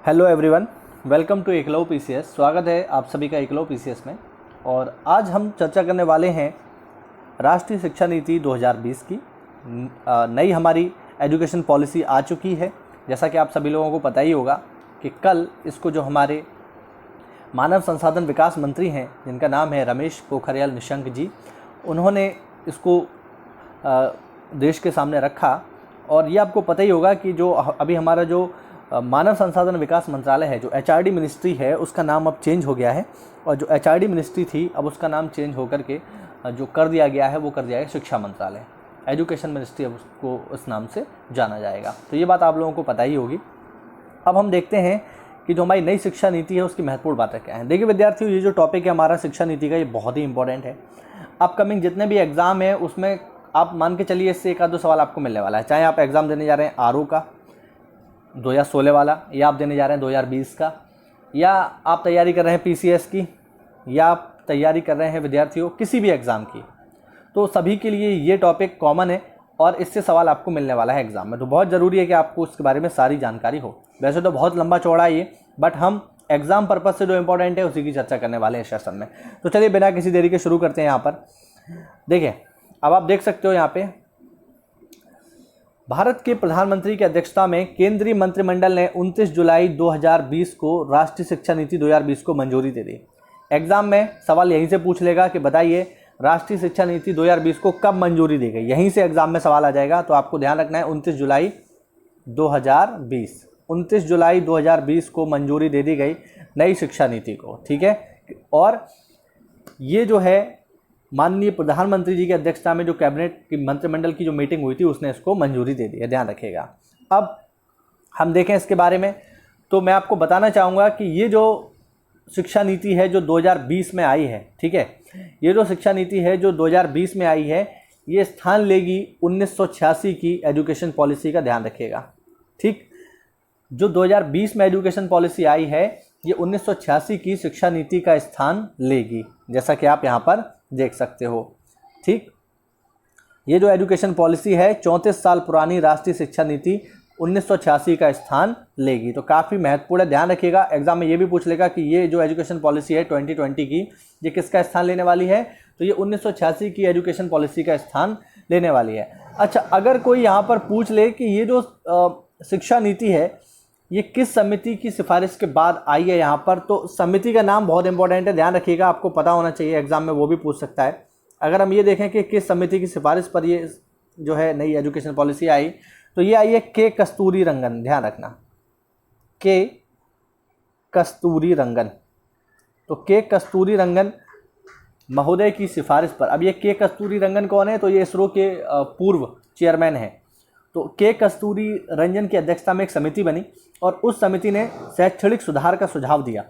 Hello everyone, welcome to Eklavya PCS. स्वागत है आप सभी का एकलव्य पीसीएस में। और आज हम चर्चा करने वाले हैं राष्ट्रीय शिक्षा नीति 2020 की। नई हमारी एजुकेशन पॉलिसी आ चुकी है। जैसा कि आप सभी लोगों को पता ही होगा कि कल इसको जो हमारे मानव संसाधन विकास मंत्री हैं, जिनका नाम है रमेश पोखरियाल निशंक जी, उन्होंने इसको देश के सामने रखा। और ये आपको पता ही होगा कि जो अभी हमारा जो मानव संसाधन विकास मंत्रालय है, जो एचआरडी मिनिस्ट्री है, उसका नाम अब चेंज हो गया है। और जो एचआरडी मिनिस्ट्री थी, अब उसका नाम चेंज होकर के जो कर दिया गया है वो कर दिया गया शिक्षा मंत्रालय। एजुकेशन मिनिस्ट्री अब उसको उस नाम से जाना जाएगा। तो ये बात आप लोगों को पता ही होगी। अब हम देखते हैं कि जो हमारी नई शिक्षा नीति है उसकी महत्वपूर्ण बातें क्या हैं। देखिए विद्यार्थियों, ये जो टॉपिक है हमारा शिक्षा नीति का, ये बहुत ही इंपॉर्टेंट है। अपकमिंग जितने भी एग्ज़ाम है उसमें आप मान के चलिए इससे एक आध दो सवाल आपको मिलने वाला है। चाहे आप एग्ज़ाम देने जा रहे हैं आरओ का 2016 वाला, या आप देने जा रहे हैं 2020 का, या आप तैयारी कर रहे हैं पीसीएस की, या आप तैयारी कर रहे हैं विद्यार्थियों किसी भी एग्ज़ाम की, तो सभी के लिए ये टॉपिक कॉमन है और इससे सवाल आपको मिलने वाला है एग्ज़ाम में। तो बहुत ज़रूरी है कि आपको उसके बारे में सारी जानकारी हो। वैसे तो बहुत लंबा चौड़ा है ये, बट हम एग्ज़ाम पर्पज़ से जो इम्पोर्टेंट है उसी की चर्चा करने वाले हैं सेशन में। तो चलिए बिना किसी देरी के शुरू करते हैं। यहाँ पर देखिए, अब आप देख सकते हो यहाँ पे भारत के प्रधानमंत्री की अध्यक्षता में केंद्रीय मंत्रिमंडल ने 29 जुलाई 2020 को राष्ट्रीय शिक्षा नीति 2020 को मंजूरी दे दी। एग्जाम में सवाल यहीं से पूछ लेगा कि बताइए राष्ट्रीय शिक्षा नीति 2020 को कब मंजूरी दी गई। यहीं से एग्जाम में सवाल आ जाएगा। तो आपको ध्यान रखना है 29 जुलाई 2020, 29 जुलाई 2020 को मंजूरी दे दी गई नई शिक्षा नीति को। ठीक है। और ये जो है माननीय प्रधानमंत्री जी की अध्यक्षता में जो कैबिनेट की मंत्रिमंडल की जो मीटिंग हुई थी उसने इसको मंजूरी दे दी है, ध्यान रखिएगा। अब हम देखें इसके बारे में, तो मैं आपको बताना चाहूँगा कि ये जो शिक्षा नीति है जो 2020 में आई है, ठीक है, ये जो शिक्षा नीति है जो 2020 में आई है, ये स्थान लेगी 1986 की एजुकेशन पॉलिसी का, ध्यान रखिएगा। ठीक, जो 2020 में एजुकेशन पॉलिसी आई है ये 1986 की शिक्षा नीति का स्थान लेगी, जैसा कि आप यहाँ पर देख सकते हो। ठीक, ये जो एजुकेशन पॉलिसी है 34 साल पुरानी राष्ट्रीय शिक्षा नीति 1986 का स्थान लेगी। तो काफ़ी महत्वपूर्ण है, ध्यान रखिएगा। एग्जाम में ये भी पूछ लेगा कि ये जो एजुकेशन पॉलिसी है 2020 की, ये किसका स्थान लेने वाली है, तो ये 1986 की एजुकेशन पॉलिसी का स्थान लेने वाली है। अच्छा, अगर कोई यहाँ पर पूछ ले कि ये जो शिक्षा नीति है ये किस समिति की सिफारिश के बाद आई है यहाँ पर, तो समिति का नाम बहुत इंपॉर्टेंट है, ध्यान रखिएगा, आपको पता होना चाहिए, एग्जाम में वो भी पूछ सकता है। अगर हम ये देखें कि किस समिति की सिफारिश पर ये जो है नई एजुकेशन पॉलिसी आई, तो ये आई है के कस्तूरी रंगन, ध्यान रखना, के कस्तूरी रंगन। तो के कस्तूरी रंगन महोदय की सिफारिश पर, अब ये के कस्तूरी रंगन कौन है, तो ये इसरो के पूर्व चेयरमैन हैं। तो के कस्तूरी रंजन की अध्यक्षता में एक समिति बनी और उस समिति ने शैक्षणिक सुधार का सुझाव दिया।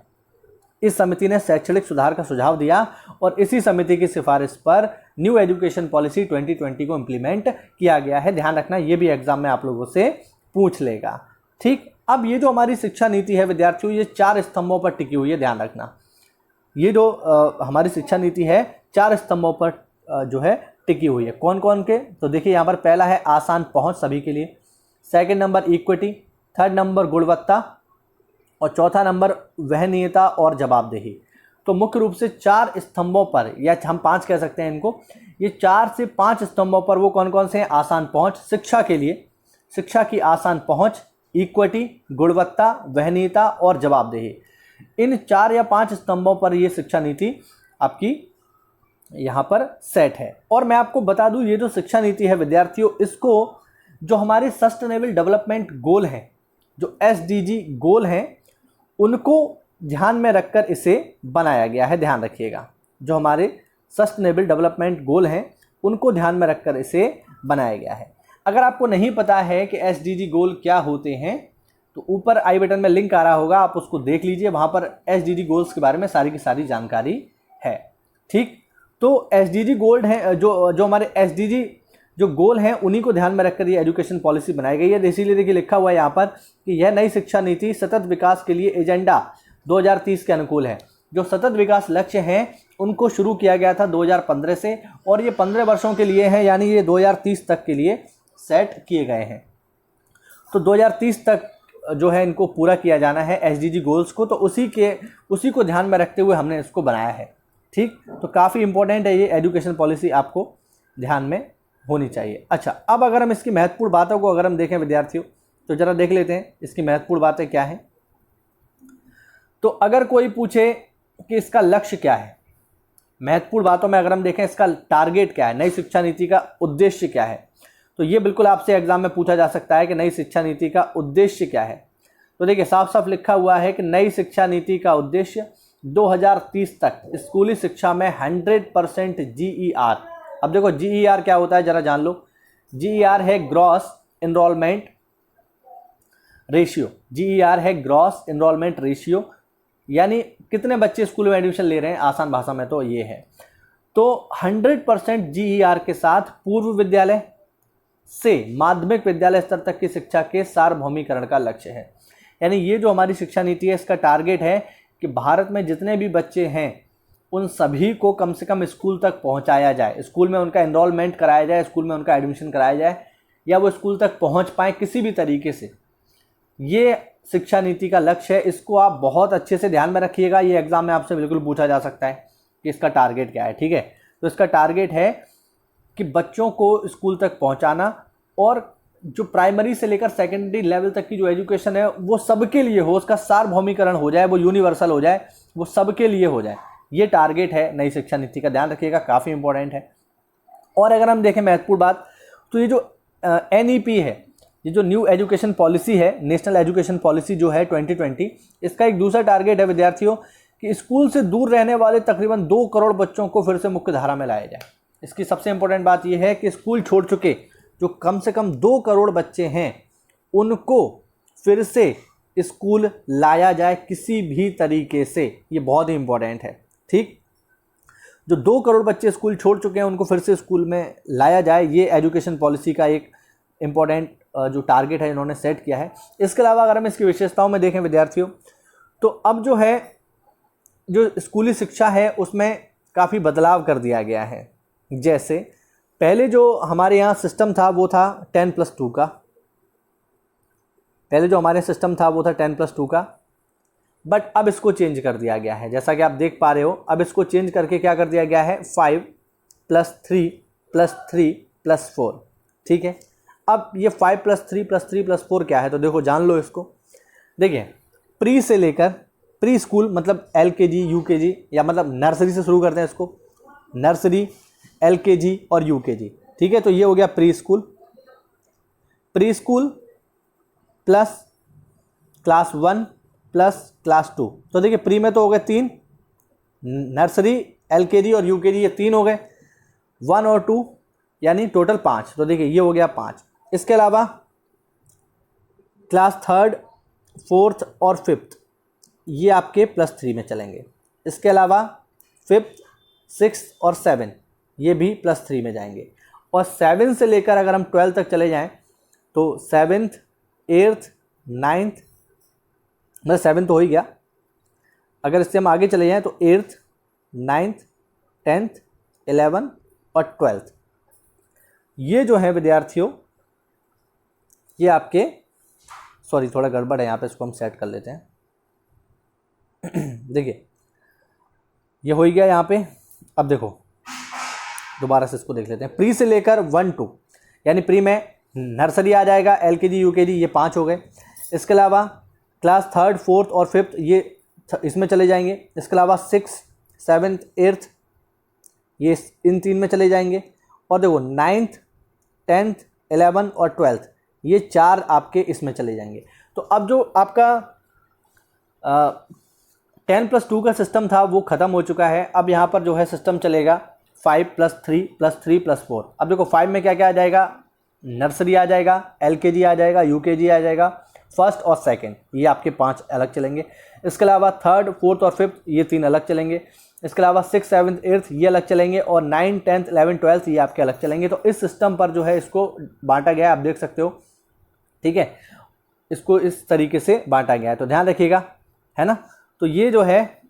इस समिति ने शैक्षणिक सुधार का सुझाव दिया और इसी समिति की सिफारिश पर न्यू एजुकेशन पॉलिसी 2020 को इम्प्लीमेंट किया गया है। ध्यान रखना, ये भी एग्जाम में आप लोगों से पूछ लेगा। ठीक, अब ये जो हमारी शिक्षा नीति है विद्यार्थियों, ये 4 स्तंभों पर टिकी हुई है, ध्यान रखना। ये जो हमारी शिक्षा नीति है 4 स्तंभों पर जो है टिकी हुई है। कौन कौन के, तो देखिए यहाँ पर पहला है आसान पहुंच सभी के लिए, second number equity, third number गुणवत्ता और चौथा नंबर वहनीयता और जवाबदेही। तो मुख्य रूप से 4 स्तंभों पर, या हम 5 कह सकते हैं इनको, ये 4 से 5 स्तंभों पर वो कौन कौन से हैं। आसान पहुंच शिक्षा के लिए, शिक्षा की आसान पहुंच, इक्विटी, गुणवत्ता, वहनीयता और जवाबदेही। इन 4 या 5 स्तंभों पर ये शिक्षा नीति आपकी यहाँ पर सेट है। और मैं आपको बता दूं, ये जो शिक्षा नीति है विद्यार्थियों, इसको जो हमारे सस्टेनेबल डेवलपमेंट गोल हैं, जो एसडीजी गोल हैं, उनको ध्यान में रखकर इसे बनाया गया है, ध्यान रखिएगा। जो हमारे सस्टेनेबल डेवलपमेंट गोल हैं उनको ध्यान में रखकर इसे बनाया गया है। अगर आपको नहीं पता है कि एसडीजी गोल क्या होते हैं, तो ऊपर आई बटन में लिंक आ रहा होगा, आप उसको देख लीजिए, वहाँ पर एसडीजी गोल्स के बारे में सारी की सारी जानकारी है। ठीक, तो एसडीजी गोल है, जो हमारे एसडीजी जो गोल हैं उन्हीं को ध्यान में रखकर ये एजुकेशन पॉलिसी बनाई गई है। इसीलिए देखिए लिखा हुआ है यहाँ पर कि यह नई शिक्षा नीति सतत विकास के लिए एजेंडा 2030 के अनुकूल है। जो सतत विकास लक्ष्य हैं उनको शुरू किया गया था 2015 से और ये 15 वर्षों के लिए हैं, यानी ये 2030 तक के लिए सेट किए गए हैं। तो 2030 तक जो है इनको पूरा किया जाना है एसडीजी गोल्स को, तो उसी को ध्यान में रखते हुए हमने इसको बनाया है। ठीक, तो काफ़ी इंपॉर्टेंट है ये एजुकेशन पॉलिसी, आपको ध्यान में होनी चाहिए। अच्छा, अब अगर हम इसकी महत्वपूर्ण बातों को अगर हम देखें विद्यार्थियों, तो ज़रा देख लेते हैं इसकी महत्वपूर्ण बातें क्या हैं। तो अगर कोई पूछे कि इसका लक्ष्य क्या है, महत्वपूर्ण बातों में अगर हम देखें इसका टारगेट क्या है, नई शिक्षा नीति का उद्देश्य क्या है, तो ये बिल्कुल आपसे एग्जाम में पूछा जा सकता है कि नई शिक्षा नीति का उद्देश्य क्या है। तो देखिए साफ साफ लिखा हुआ है कि नई शिक्षा नीति का उद्देश्य 2030 तक स्कूली शिक्षा में 100% GER। अब देखो GER क्या होता है जरा जान लो। GER है ग्रॉस एनरोलमेंट रेशियो। GER है ग्रॉस एनरोलमेंट रेशियो, यानी कितने बच्चे स्कूल में एडमिशन ले रहे हैं, आसान भाषा में तो ये है। तो 100% GER के साथ पूर्व विद्यालय से माध्यमिक विद्यालय स्तर तक की शिक्षा के सार्वभौमिकरण का लक्ष्य है। यानी ये जो हमारी शिक्षा नीति है इसका टारगेट है कि भारत में जितने भी बच्चे हैं उन सभी को कम से कम स्कूल तक पहुंचाया जाए, स्कूल में उनका एनरोलमेंट कराया जाए, स्कूल में उनका एडमिशन कराया जाए, या वो स्कूल तक पहुंच पाए किसी भी तरीके से। ये शिक्षा नीति का लक्ष्य है, इसको आप बहुत अच्छे से ध्यान में रखिएगा। ये एग्जाम में आपसे बिल्कुल पूछा जा सकता है कि इसका टारगेट क्या है। ठीक है, तो इसका टारगेट है कि बच्चों को स्कूल तक पहुंचाना, और जो प्राइमरी से लेकर सेकेंडरी लेवल तक की जो एजुकेशन है वो सबके लिए हो, उसका सार्वभौमिकरण हो जाए, वो यूनिवर्सल हो जाए, वो सबके लिए हो जाए। ये टारगेट है नई शिक्षा नीति का, ध्यान रखिएगा, काफ़ी इंपॉर्टेंट है। और अगर हम देखें महत्वपूर्ण बात, तो ये जो NEP है, ये जो न्यू एजुकेशन पॉलिसी है, नेशनल एजुकेशन पॉलिसी जो है 2020, इसका एक दूसरा टारगेट है विद्यार्थियों कि स्कूल से दूर रहने वाले तकरीबन 2 करोड़ बच्चों को फिर से मुख्य धारा में लाया जाए। इसकी सबसे इंपॉर्टेंट बात यह है कि स्कूल छोड़ चुके जो कम से कम 2 करोड़ बच्चे हैं उनको फिर से स्कूल लाया जाए किसी भी तरीके से। ये बहुत ही इंपॉर्टेंट है। ठीक, जो 2 करोड़ बच्चे स्कूल छोड़ चुके हैं उनको फिर से स्कूल में लाया जाए, ये एजुकेशन पॉलिसी का एक इम्पॉर्टेंट जो टारगेट है इन्होंने सेट किया है। इसके अलावा अगर हम इसकी विशेषताओं में देखें विद्यार्थियों, तो अब जो है जो स्कूली शिक्षा है उसमें काफ़ी बदलाव कर दिया गया है। जैसे पहले जो हमारे यहाँ सिस्टम था वो था 10+2 का, पहले जो हमारे सिस्टम था वो था 10+2 का, बट अब इसको चेंज कर दिया गया है। जैसा कि आप देख पा रहे हो, अब इसको चेंज करके क्या कर दिया गया है, 5+3+3+4। ठीक है, अब ये 5+3+3+4 क्या है, तो देखो जान लो इसको। देखिए प्री से लेकर, प्री स्कूल मतलब LKG UKG, या मतलब नर्सरी से शुरू करते हैं इसको, नर्सरी LKG और UKG। ठीक है, तो ये हो गया pre school. Pre school plus class 1 plus class 2। तो देखिए प्री में तो हो गए 3, नर्सरी LKG और UKG ये 3 हो गए, 1 और 2 यानी टोटल 5। तो देखिए ये हो गया 5। इसके अलावा क्लास 3rd 4th और 5th ये आपके +3 में चलेंगे। इसके अलावा 5th 6th और 7 ये भी +3 में जाएंगे। और 7 से लेकर अगर हम 12 तक चले जाएं तो 7th 8th 9th, मतलब 7 तो हो ही गया, अगर इससे हम आगे चले जाएं तो 8th 9th 10th 11 और 12th ये जो है विद्यार्थियों ये आपके, सॉरी थोड़ा गड़बड़ है यहाँ पे, इसको हम सेट कर लेते हैं। देखिए ये हो ही गया यहाँ पे। अब देखो दोबारा से इसको देख लेते हैं। प्री से लेकर 1-2 यानी प्री में नर्सरी आ जाएगा, LKG UKG ये 5 हो गए। इसके अलावा क्लास 3rd 4th और 5th ये इसमें चले जाएंगे। इसके अलावा 6th 7th 8th ये इन 3 में चले जाएंगे। और देखो 9th 10th 11 और 12th ये 4 आपके इसमें चले जाएंगे। तो अब जो आपका 10+2 का सिस्टम था वो ख़त्म हो चुका है। अब यहाँ पर जो है सिस्टम चलेगा 5+3+3+4। अब देखो 5 में क्या क्या आ जाएगा, नर्सरी आ जाएगा, LKG आ जाएगा, UKG आ जाएगा, 1st और 2nd ये आपके 5 अलग चलेंगे। इसके अलावा 3rd 4th और 5th ये 3 अलग चलेंगे। इसके अलावा 6th 7th 8th ये अलग चलेंगे, और 9 10th 11 12th ये आपके अलग चलेंगे। तो इस सिस्टम पर जो है इसको बांटा गया है, आप देख सकते हो। ठीक है, इसको इस तरीके से बांटा गया है, तो ध्यान रखिएगा, है ना। तो ये जो है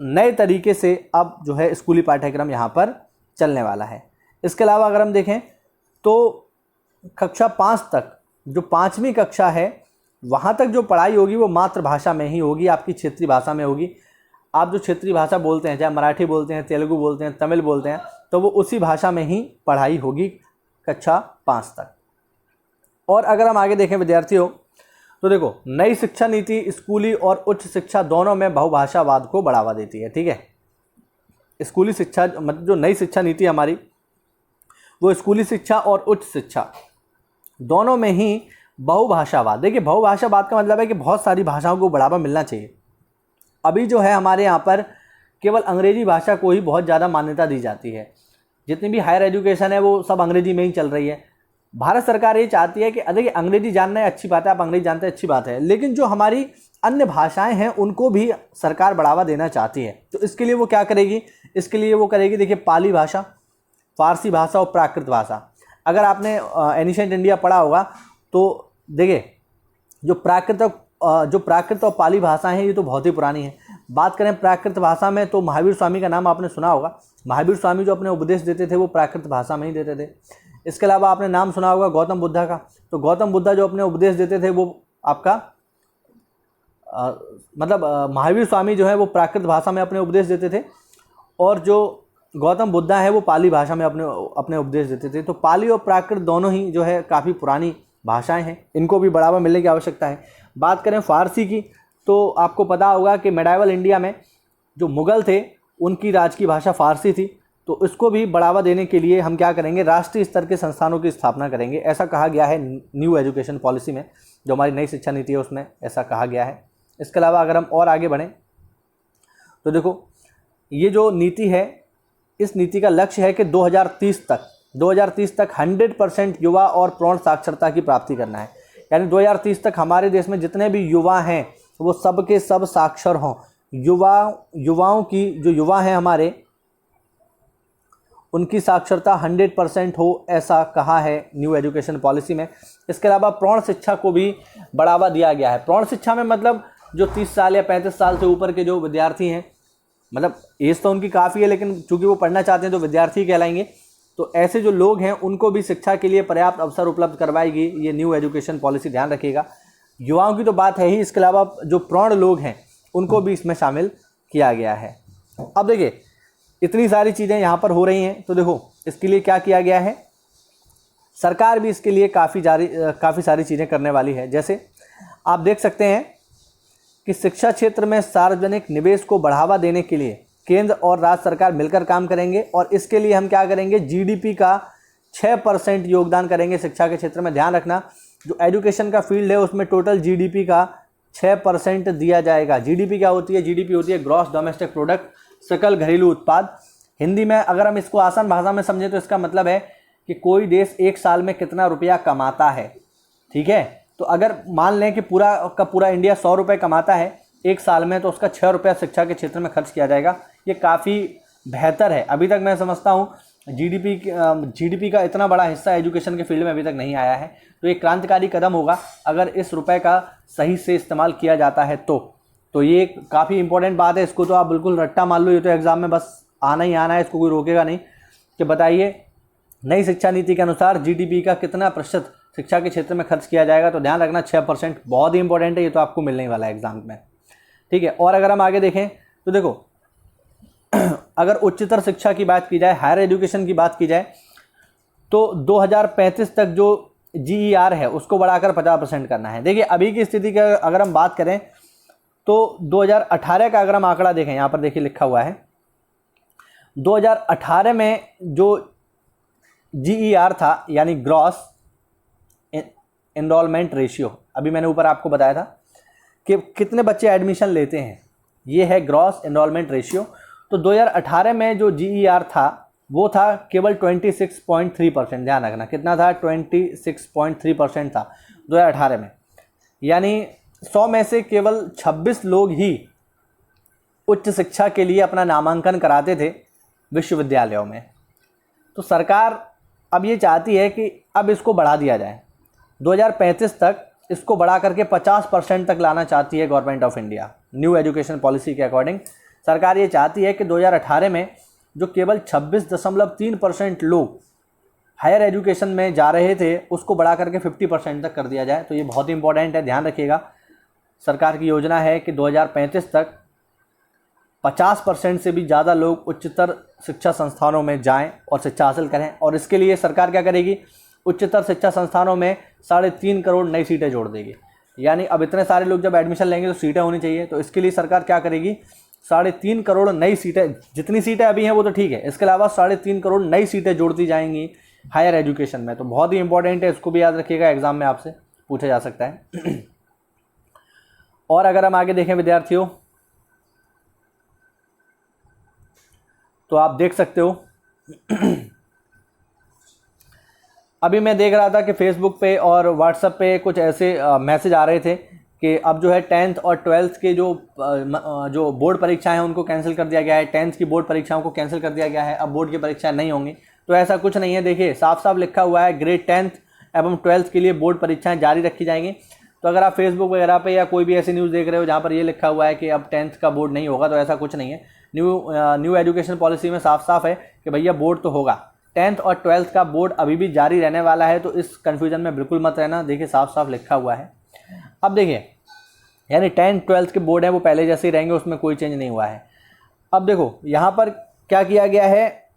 नए तरीके से अब जो है स्कूली पाठ्यक्रम यहाँ पर चलने वाला है। इसके अलावा अगर हम देखें तो कक्षा 5 तक जो 5वीं कक्षा है वहाँ तक जो पढ़ाई होगी वो मातृभाषा में ही होगी, आपकी क्षेत्रीय भाषा में होगी। आप जो क्षेत्रीय भाषा बोलते हैं, चाहे मराठी बोलते हैं, तेलुगु बोलते हैं, तमिल बोलते हैं, तो वो उसी भाषा में ही पढ़ाई होगी कक्षा 5 तक। और अगर हम आगे देखें विद्यार्थियों, तो देखो नई शिक्षा नीति स्कूली और उच्च शिक्षा दोनों में बहुभाषावाद को बढ़ावा देती है। ठीक है, स्कूली शिक्षा मतलब जो नई शिक्षा नीति हमारी, वो स्कूली शिक्षा और उच्च शिक्षा दोनों में ही बहुभाषावाद, देखिए बहुभाषावाद का मतलब है कि बहुत सारी भाषाओं को बढ़ावा मिलना चाहिए। अभी जो है हमारे यहाँ पर केवल अंग्रेजी भाषा को ही बहुत ज़्यादा मान्यता दी जाती है, जितनी भी हायर एजुकेशन है वो सब अंग्रेजी में ही चल रही है। भारत सरकार ये चाहती है कि देखिए अंग्रेजी जानना है अच्छी बात है, आप अंग्रेजी जानते हैं अच्छी बात है, लेकिन जो हमारी अन्य भाषाएं हैं उनको भी सरकार बढ़ावा देना चाहती है। तो इसके लिए वो क्या करेगी, इसके लिए वो करेगी देखिए पाली भाषा, फारसी भाषा और प्राकृत भाषा। अगर आपने एनिशेंट इंडिया पढ़ा होगा तो देखिए जो प्राकृत और पाली भाषाएं हैं ये तो बहुत ही पुरानी है। बात करें प्राकृत भाषा में तो महावीर स्वामी का नाम आपने सुना होगा। महावीर स्वामी जो अपने उपदेश देते थे वो प्राकृत भाषा में ही देते थे। इसके अलावा आपने नाम सुना होगा गौतम बुद्धा का, तो गौतम बुद्धा जो अपने उपदेश देते थे वो आपका महावीर स्वामी जो है वो प्राकृत भाषा में अपने उपदेश देते थे, और जो गौतम बुद्धा है वो पाली भाषा में अपने उपदेश देते थे। तो पाली और प्राकृत दोनों ही जो है काफ़ी पुरानी भाषाएं हैं, इनको भी बढ़ावा मिलने की आवश्यकता है। बात करें फारसी की, तो आपको पता होगा कि मेडाइवल इंडिया में जो मुग़ल थे उनकी राज की भाषा फारसी थी। तो इसको भी बढ़ावा देने के लिए हम क्या करेंगे, राष्ट्रीय स्तर के संस्थानों की स्थापना करेंगे, ऐसा कहा गया है न्यू एजुकेशन पॉलिसी में, जो हमारी नई शिक्षा नीति है उसमें ऐसा कहा गया है। इसके अलावा अगर हम और आगे बढ़ें तो देखो ये जो नीति है, इस नीति का लक्ष्य है कि 2030 तक 100% युवा और प्रौढ़ साक्षरता की प्राप्ति करना है। यानी 2030 तक हमारे देश में जितने भी युवा हैं वो सब के सब साक्षर हों। युवाओं की जो युवा हैं हमारे, उनकी साक्षरता 100% हो, ऐसा कहा है न्यू एजुकेशन पॉलिसी में। इसके अलावा प्रौढ़ शिक्षा को भी बढ़ावा दिया गया है। प्रौढ़ शिक्षा में मतलब जो 30 साल या 35 साल से ऊपर के जो विद्यार्थी हैं, मतलब एज तो उनकी काफ़ी है लेकिन चूंकि वो पढ़ना चाहते हैं तो विद्यार्थी कहलाएंगे। तो ऐसे जो लोग हैं उनको भी शिक्षा के लिए पर्याप्त अवसर उपलब्ध करवाएगी ये न्यू एजुकेशन पॉलिसी, ध्यान रखिएगा। युवाओं की तो बात है ही, इसके अलावा जो प्रौढ़ लोग हैं उनको भी इसमें शामिल किया गया है। अब देखिए इतनी सारी चीज़ें यहाँ पर हो रही हैं, तो देखो इसके लिए क्या किया गया है, सरकार भी इसके लिए काफ़ी सारी चीज़ें करने वाली है। जैसे आप देख सकते हैं कि शिक्षा क्षेत्र में सार्वजनिक निवेश को बढ़ावा देने के लिए केंद्र और राज्य सरकार मिलकर काम करेंगे, और इसके लिए हम क्या करेंगे, जीडीपी का 6% योगदान करेंगे शिक्षा के क्षेत्र में। ध्यान रखना जो एजुकेशन का फील्ड है उसमें टोटल जीडीपी का 6% दिया जाएगा। जीडीपी क्या होती है, जीडीपी होती है ग्रॉस डोमेस्टिक प्रोडक्ट, सकल घरेलू उत्पाद। हिंदी में अगर हम इसको आसान भाषा में समझें तो इसका मतलब है कि कोई देश एक साल में कितना रुपया कमाता है। ठीक है, तो अगर मान लें कि पूरा का पूरा इंडिया 100 रुपये कमाता है एक साल में, तो उसका 6 रुपया शिक्षा के क्षेत्र में खर्च किया जाएगा। ये काफ़ी बेहतर है। अभी तक मैं समझता हूँ जीडीपी का इतना बड़ा हिस्सा एजुकेशन के फील्ड में अभी तक नहीं आया है। तो ये क्रांतिकारी कदम होगा अगर इस रुपए का सही से इस्तेमाल किया जाता है तो ये काफ़ी इंपॉर्टेंट बात है। इसको तो आप बिल्कुल रट्टा मान लो, ये तो एग्ज़ाम में बस आना ही आना है, इसको कोई रोकेगा नहीं। कि बताइए नई शिक्षा नीति के अनुसार जीडीपी का कितना प्रतिशत शिक्षा के क्षेत्र में खर्च किया जाएगा, तो ध्यान रखना 6%, बहुत ही इंपॉर्टेंट है, ये तो आपको मिलने ही वाला है एग्जाम में। ठीक है, और अगर हम आगे देखें तो देखो अगर उच्चतर शिक्षा की बात की जाए, हायर एजुकेशन की बात की जाए, तो 2035 तक जो GER है उसको बढ़ाकर 50% करना है। देखिए अभी की स्थिति की अगर हम बात करें तो 2018 का अगर हम आंकड़ा देखें, यहाँ पर देखिए लिखा हुआ है 2018 में जो GER था यानी ग्रॉस एनरोलमेंट रेशियो, अभी मैंने ऊपर आपको बताया था कि कितने बच्चे एडमिशन लेते हैं, ये है ग्रॉस एनरोलमेंट रेशियो। तो 2018 में जो GER था वो था केवल 26.3%। ध्यान रखना कितना था, 26.3% था 2018 में। यानी 100 में से केवल 26 लोग ही उच्च शिक्षा के लिए अपना नामांकन कराते थे विश्वविद्यालयों में। तो सरकार अब ये चाहती है कि अब इसको बढ़ा दिया जाए, 2035 तक इसको बढ़ा करके 50% तक लाना चाहती है government of India. New education policy के अकॉर्डिंग सरकार ये चाहती है कि 2018 में जो केवल 26.3% लोग हायर एजुकेशन में जा रहे थे उसको बढ़ा करके 50% तक कर दिया जाए। तो ये बहुत ही इंपॉर्टेंट है, ध्यान रखिएगा। सरकार की योजना है कि 2035 तक 50% से भी ज़्यादा लोग उच्चतर शिक्षा संस्थानों में जाएं और शिक्षा हासिल करें। और इसके लिए सरकार क्या करेगी, उच्चतर शिक्षा संस्थानों में 3.5 करोड़ नई सीटें जोड़ देगी। यानी अब इतने सारे लोग जब एडमिशन लेंगे तो सीटें होनी चाहिए, तो इसके लिए सरकार क्या करेगी, 3.5 करोड़ नई सीटें, जितनी सीटें अभी हैं वो तो ठीक है, इसके अलावा 3.5 करोड़ नई सीटें जोड़ती जाएंगी हायर एजुकेशन में। तो बहुत ही इंपॉर्टेंट है, इसको भी याद रखिएगा, एग्जाम में आपसे पूछा जा सकता है। और अगर हम आगे देखें विद्यार्थियों, तो आप देख सकते हो अभी मैं देख रहा था कि फेसबुक पे और व्हाट्सएप पे कुछ ऐसे मैसेज आ रहे थे कि अब जो है 10th और 12th के जो बोर्ड परीक्षाएं हैं उनको कैंसिल कर दिया गया है। 10th की बोर्ड परीक्षाओं को कैंसिल कर दिया गया है, अब बोर्ड की परीक्षाएं नहीं होंगी। तो ऐसा कुछ नहीं है, देखिए साफ साफ लिखा हुआ है ग्रेड 10th एवं 12th के लिए बोर्ड परीक्षाएं जारी रखी जाएंगी। तो अगर आप फेसबुक वगैरह पे या कोई भी ऐसी न्यूज़ देख रहे हो जहाँ पर ये लिखा हुआ है कि अब 10th का बोर्ड नहीं होगा, तो ऐसा कुछ नहीं है। न्यू एजुकेशन पॉलिसी में साफ साफ है कि भैया बोर्ड तो होगा, 10th और 12th का बोर्ड अभी भी जारी रहने वाला है। तो इस कन्फ्यूजन में बिल्कुल मत रहना, देखिए साफ साफ लिखा हुआ है। अब देखिए, यानी 10th 12th के बोर्ड हैं वो पहले जैसे ही रहेंगे, उसमें कोई चेंज नहीं हुआ है। अब देखो यहाँ पर क्या किया गया है,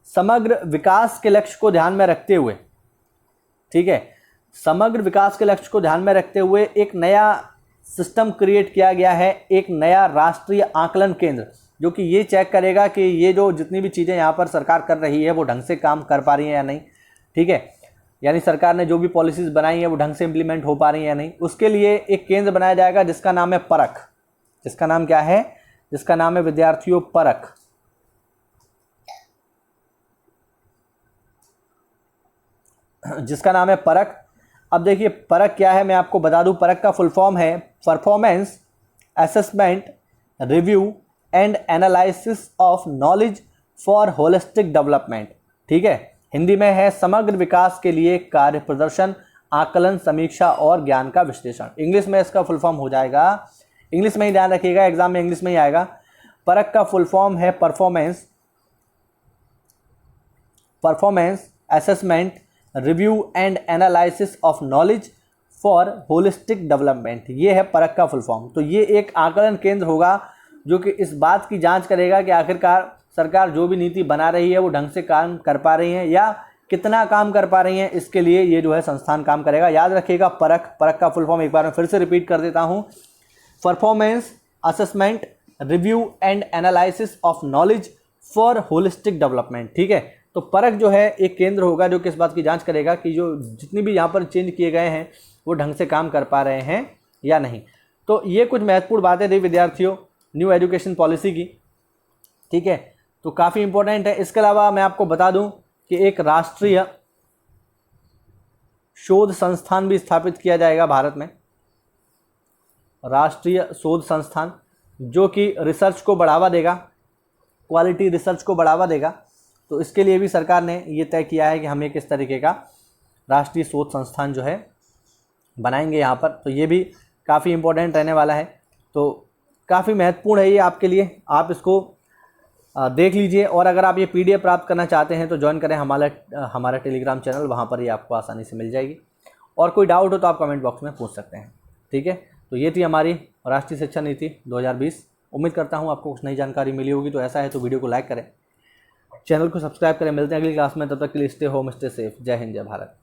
समग्र विकास के लक्ष्य को ध्यान में रखते हुए, ठीक है, समग्र विकास के लक्ष्य को ध्यान में रखते हुए एक नया सिस्टम क्रिएट किया गया है, एक नया राष्ट्रीय आकलन केंद्र, जो कि ये चेक करेगा कि ये जो जितनी भी चीज़ें यहाँ पर सरकार कर रही है वो ढंग से काम कर पा रही है या नहीं, ठीक है। यानी सरकार ने जो भी पॉलिसीज़ बनाई है वो ढंग से इम्प्लीमेंट हो पा रही है या नहीं, उसके लिए एक केंद्र बनाया जाएगा जिसका नाम है परख। जिसका नाम क्या है, जिसका नाम है विद्यार्थियों परख। जिसका नाम है परख। अब देखिए परख क्या है, मैं आपको बता दूं, परख का फुल फॉर्म है performance assessment review and analysis of knowledge for holistic development, ठीक है। हिंदी में है समग्र विकास के लिए कार्य प्रदर्शन, आकलन, समीक्षा और ज्ञान का विश्लेषण। इंग्लिश में इसका फुल फॉर्म हो जाएगा, इंग्लिश में ही ध्यान रखिएगा, एग्जाम में इंग्लिश में ही आएगा। परख का फुल फॉर्म है performance assessment review and analysis of knowledge for holistic development, ये है परख का फुल फॉर्म। तो ये एक आकलन केंद्र होगा जो कि इस बात की जांच करेगा कि आखिरकार सरकार जो भी नीति बना रही है वो ढंग से काम कर पा रही है या कितना काम कर पा रही है, इसके लिए ये जो है संस्थान काम करेगा। याद रखिएगा परख का फुल फॉर्म एक बार मैं फिर से रिपीट कर देता हूँ, performance assessment review and analysis of knowledge for holistic development, ठीक है। तो परख जो है एक केंद्र होगा जो कि इस बात की जांच करेगा कि जो जितनी भी यहाँ पर चेंज किए गए हैं वो ढंग से काम कर पा रहे हैं या नहीं। तो ये कुछ महत्वपूर्ण बातें थी विद्यार्थियों न्यू एजुकेशन पॉलिसी की, ठीक है। तो काफ़ी इंपॉर्टेंट है। इसके अलावा मैं आपको बता दूं कि एक राष्ट्रीय शोध संस्थान भी स्थापित किया जाएगा भारत में, राष्ट्रीय शोध संस्थान, जो कि रिसर्च को बढ़ावा देगा, क्वालिटी रिसर्च को बढ़ावा देगा। तो इसके लिए भी सरकार ने ये तय किया है कि हम एक इस तरीके का राष्ट्रीय शोध संस्थान जो है बनाएंगे यहाँ पर। तो ये भी काफ़ी इम्पोर्टेंट रहने वाला है, तो काफ़ी महत्वपूर्ण है ये आपके लिए, आप इसको देख लीजिए। और अगर आप ये PDF प्राप्त करना चाहते हैं तो ज्वाइन करें हमारा टेलीग्राम चैनल, वहाँ पर ये आपको आसानी से मिल जाएगी। और कोई डाउट हो तो आप कमेंट बॉक्स में पूछ सकते हैं, ठीक है। तो ये थी हमारी राष्ट्रीय शिक्षा नीति 2020। उम्मीद करता हूँ आपको कुछ नई जानकारी मिली होगी। तो ऐसा है तो वीडियो को लाइक करें, चैनल को सब्सक्राइब करें। मिलते हैं अगली क्लास में, तब तक के लिए स्टे होम स्टे सेफ। जय हिंद, जय भारत।